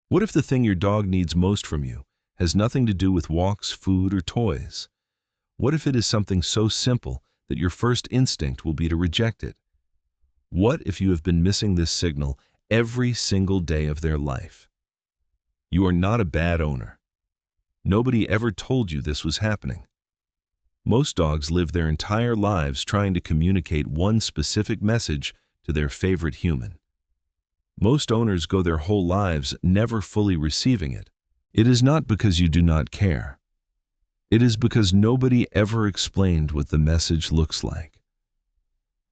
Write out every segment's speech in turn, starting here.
What if the thing your dog needs most from you has nothing to do with walks, food, or toys? What if it is something so simple that your first instinct will be to reject it? What if you have been missing this signal every single day of their life? You are not a bad owner. Nobody ever told you this was happening. Most dogs live their entire lives trying to communicate one specific message to their favorite human. Most owners go their whole lives never fully receiving it. It is not because you do not care. It is because nobody ever explained what the message looks like.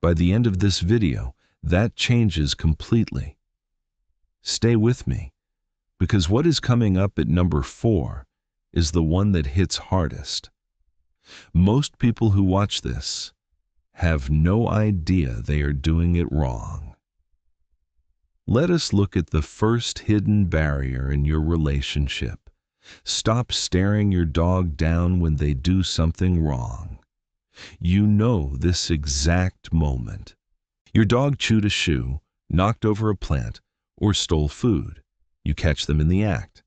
By the end of this video, that changes completely. Stay with me, because what is coming up at number 4 is the one that hits hardest. Most people who watch this have no idea they are doing it wrong. Let us look at the first hidden barrier in your relationship. Stop staring your dog down when they do something wrong. You know this exact moment. Your dog chewed a shoe, knocked over a plant, or stole food. You catch them in the act.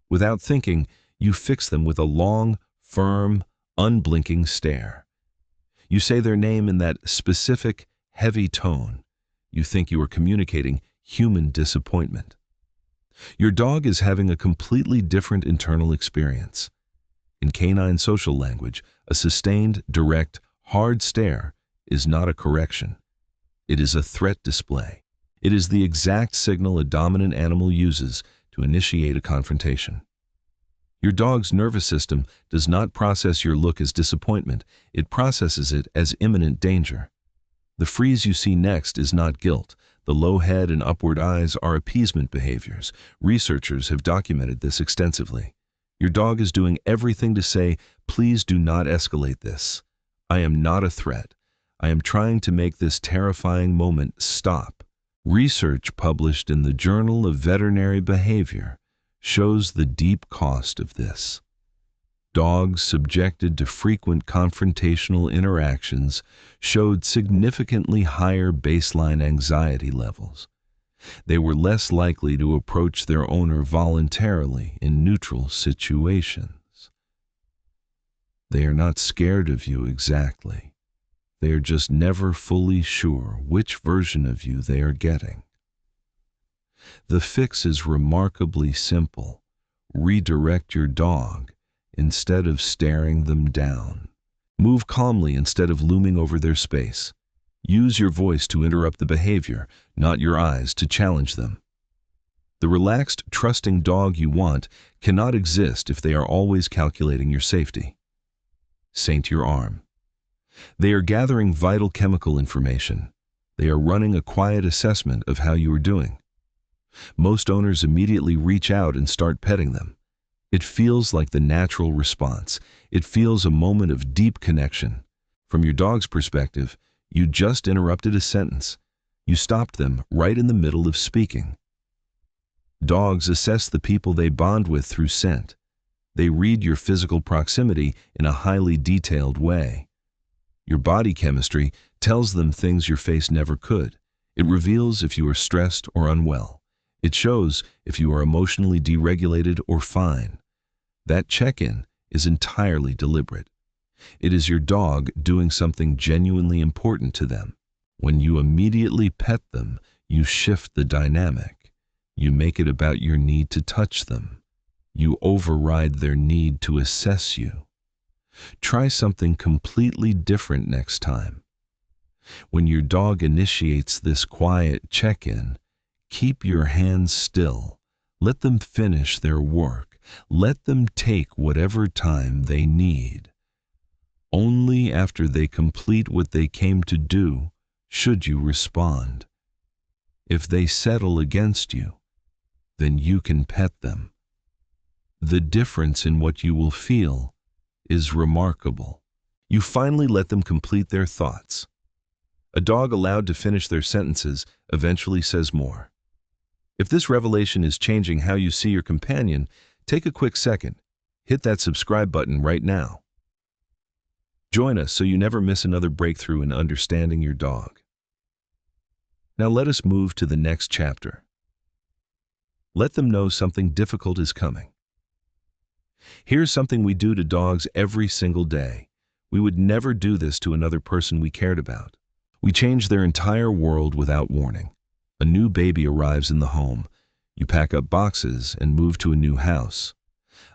Without thinking, you fix them with a long, firm, unblinking stare. You say their name in that specific, heavy tone. You think you are communicating human disappointment. Your dog is having a completely different internal experience. In canine social language, a sustained, direct, hard stare is not a correction. It is a threat display. It is the exact signal a dominant animal uses to initiate a confrontation. Your dog's nervous system does not process your look as disappointment. It processes it as imminent danger. The freeze you see next is not guilt. The low head and upward eyes are appeasement behaviors. Researchers have documented this extensively. Your dog is doing everything to say, please do not escalate this. I am not a threat. I am trying to make this terrifying moment stop. Research published in the Journal of Veterinary Behavior shows the deep cost of this. Dogs subjected to frequent confrontational interactions showed significantly higher baseline anxiety levels. They were less likely to approach their owner voluntarily in neutral situations. They are not scared of you exactly. They are just never fully sure which version of you they are getting. The fix is remarkably simple. Redirect your dog instead of staring them down. Move calmly instead of looming over their space. Use your voice to interrupt the behavior, not your eyes to challenge them. The relaxed, trusting dog you want cannot exist if they are always calculating your safety. Saint your arm. They are gathering vital chemical information. They are running a quiet assessment of how you are doing. Most owners immediately reach out and start petting them. It feels like the natural response. It feels a moment of deep connection. From your dog's perspective, you just interrupted a sentence. You stopped them right in the middle of speaking. Dogs assess the people they bond with through scent. They read your physical proximity in a highly detailed way. Your body chemistry tells them things your face never could. It reveals if you are stressed or unwell. It shows if you are emotionally deregulated or fine. That check-in is entirely deliberate. It is your dog doing something genuinely important to them. When you immediately pet them, you shift the dynamic. You make it about your need to touch them. You override their need to assess you. Try something completely different next time. When your dog initiates this quiet check-in, keep your hands still. Let them finish their work. Let them take whatever time they need. Only after they complete what they came to do should you respond. If they settle against you, then you can pet them. The difference in what you will feel is remarkable. You finally let them complete their thoughts. A dog allowed to finish their sentences eventually says more. If this revelation is changing how you see your companion, take a quick second. Hit that subscribe button right now. Join us so you never miss another breakthrough in understanding your dog. Now let us move to the next chapter. Let them know something difficult is coming. Here's something we do to dogs every single day. We would never do this to another person we cared about. We change their entire world without warning. A new baby arrives in the home. You pack up boxes and move to a new house.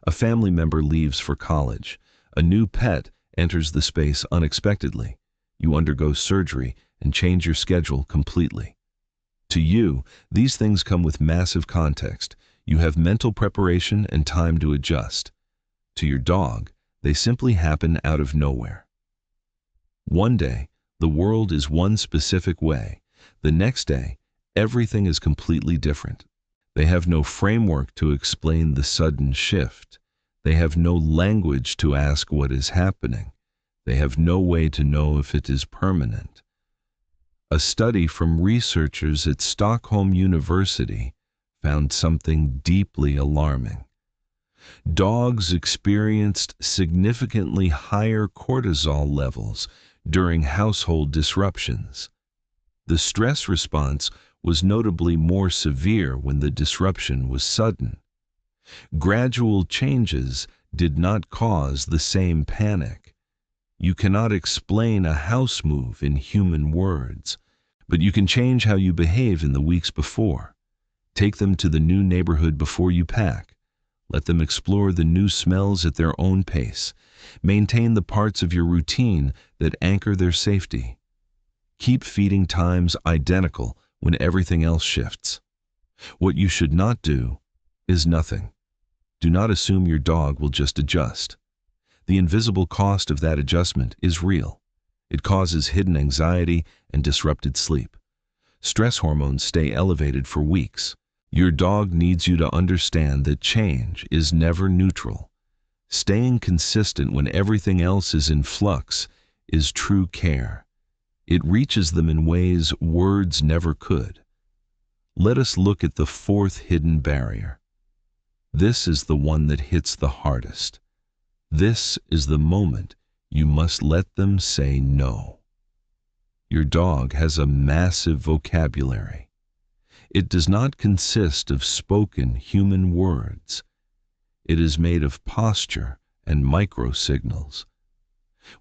A family member leaves for college. A new pet enters the space unexpectedly. You undergo surgery and change your schedule completely. To you, these things come with massive context. You have mental preparation and time to adjust. To your dog, they simply happen out of nowhere. One day, the world is one specific way. The next day, everything is completely different. They have no framework to explain the sudden shift. They have no language to ask what is happening. They have no way to know if it is permanent. A study from researchers at Stockholm University found something deeply alarming. Dogs experienced significantly higher cortisol levels during household disruptions. The stress response was notably more severe when the disruption was sudden. Gradual changes did not cause the same panic. You cannot explain a house move in human words, but you can change how you behave in the weeks before. Take them to the new neighborhood before you pack. Let them explore the new smells at their own pace. Maintain the parts of your routine that anchor their safety. Keep feeding times identical when everything else shifts. What you should not do is nothing. Do not assume your dog will just adjust. The invisible cost of that adjustment is real. It causes hidden anxiety and disrupted sleep. Stress hormones stay elevated for weeks. Your dog needs you to understand that change is never neutral. Staying consistent when everything else is in flux is true care. It reaches them in ways words never could. Let us look at the fourth hidden barrier. This is the one that hits the hardest. This is the moment you must let them say no. Your dog has a massive vocabulary. It does not consist of spoken human words. It is made of posture and microsignals.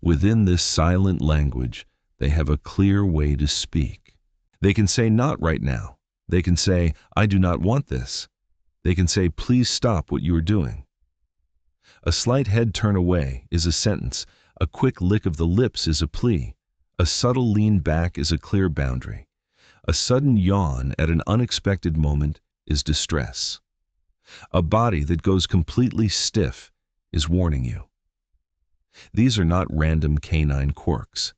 Within this silent language, they have a clear way to speak. They can say not right now. They can say, I do not want this. They can say, please stop what you are doing. A slight head turn away is a sentence. A quick lick of the lips is a plea. A subtle lean back is a clear boundary. A sudden yawn at an unexpected moment is distress. A body that goes completely stiff is warning you. These are not random canine quirks.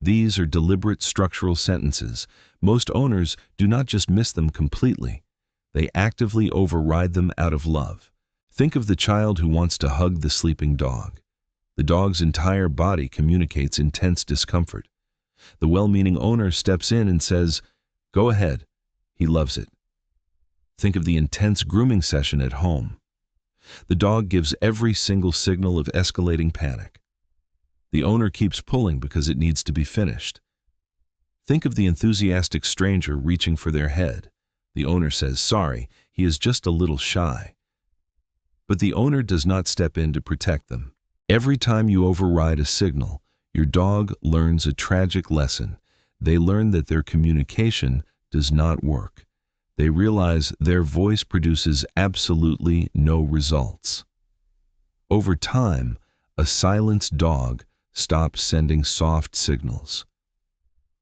These are deliberate structural sentences. Most owners do not just miss them completely. They actively override them out of love. Think of the child who wants to hug the sleeping dog. The dog's entire body communicates intense discomfort. The well-meaning owner steps in and says, go ahead. He loves it. Think of the intense grooming session at home. The dog gives every single signal of escalating panic. The owner keeps pulling because it needs to be finished. Think of the enthusiastic stranger reaching for their head. The owner says, sorry, he is just a little shy. But the owner does not step in to protect them. Every time you override a signal, your dog learns a tragic lesson. They learn that their communication does not work. They realize their voice produces absolutely no results. Over time, a silenced dog stops sending soft signals.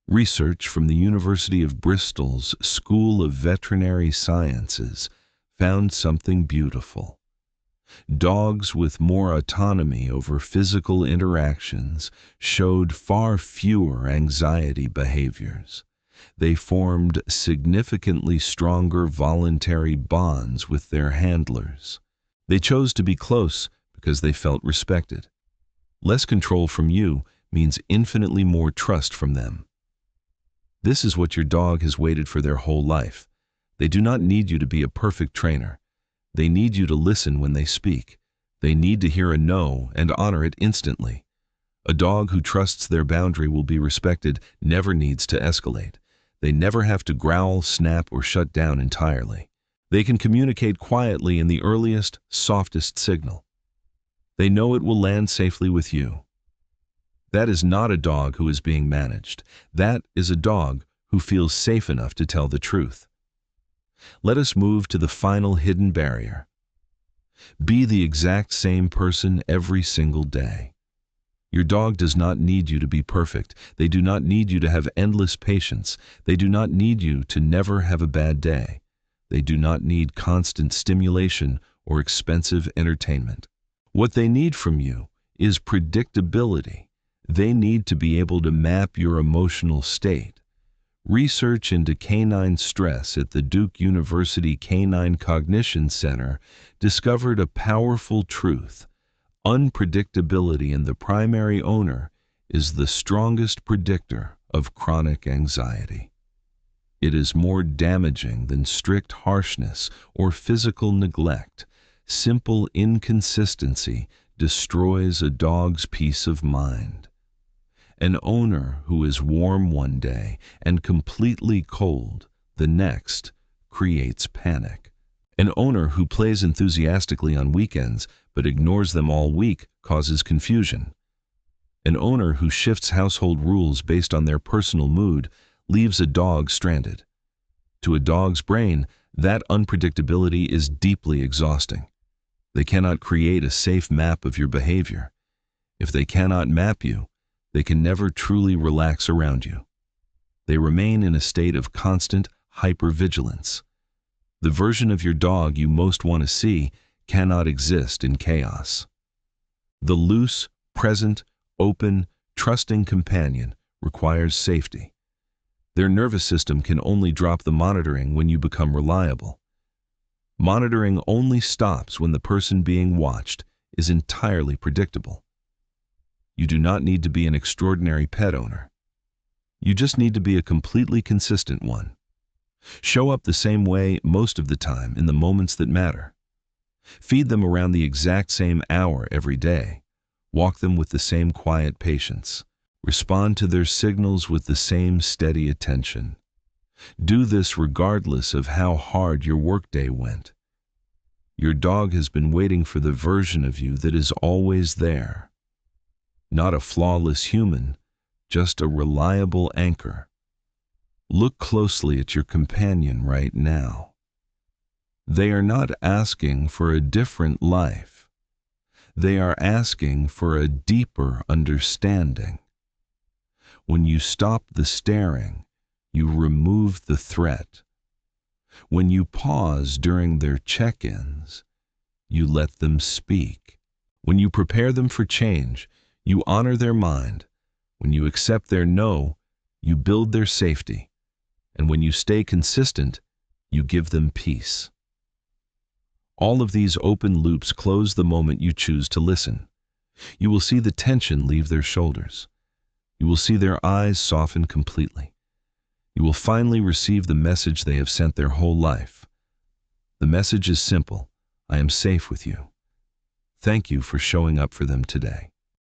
Research from the University of Bristol's School of Veterinary Sciences found something beautiful. Dogs with more autonomy over physical interactions showed far fewer anxiety behaviors. They formed significantly stronger voluntary bonds with their handlers. They chose to be close because they felt respected. Less control from you means infinitely more trust from them. This is what your dog has waited for their whole life. They do not need you to be a perfect trainer. They need you to listen when they speak. They need to hear a no and honor it instantly. A dog who trusts their boundary will be respected never needs to escalate. They never have to growl, snap, or shut down entirely. They can communicate quietly in the earliest, softest signal. They know it will land safely with you. That is not a dog who is being managed. That is a dog who feels safe enough to tell the truth. Let us move to the final hidden barrier. Be the exact same person every single day. Your dog does not need you to be perfect. They do not need you to have endless patience. They do not need you to never have a bad day. They do not need constant stimulation or expensive entertainment. What they need from you is predictability. They need to be able to map your emotional state. Research into canine stress at the Duke University Canine Cognition Center discovered a powerful truth. Unpredictability in the primary owner is the strongest predictor of chronic anxiety. It is more damaging than strict harshness or physical neglect. Simple inconsistency destroys a dog's peace of mind. An owner who is warm one day and completely cold the next creates panic. An owner who plays enthusiastically on weekends but ignores them all week causes confusion. An owner who shifts household rules based on their personal mood leaves a dog stranded. To a dog's brain, that unpredictability is deeply exhausting. They cannot create a safe map of your behavior. If they cannot map you, they can never truly relax around you. They remain in a state of constant hypervigilance. The version of your dog you most want to see cannot exist in chaos. The loose, present, open, trusting companion requires safety. Their nervous system can only drop the monitoring when you become reliable. Monitoring only stops when the person being watched is entirely predictable. You do not need to be an extraordinary pet owner. You just need to be a completely consistent one. Show up the same way most of the time in the moments that matter. Feed them around the exact same hour every day. Walk them with the same quiet patience. Respond to their signals with the same steady attention. Do this regardless of how hard your workday went. Your dog has been waiting for the version of you that is always there. Not a flawless human, just a reliable anchor. Look closely at your companion right now. They are not asking for a different life. They are asking for a deeper understanding. When you stop the staring, you remove the threat. When you pause during their check-ins, you let them speak. When you prepare them for change, you honor their mind. When you accept their no, you build their safety. And when you stay consistent, you give them peace. All of these open loops close the moment you choose to listen. You will see the tension leave their shoulders. You will see their eyes soften completely. You will finally receive the message they have sent their whole life. The message is simple. I am safe with you. Thank you for showing up for them today.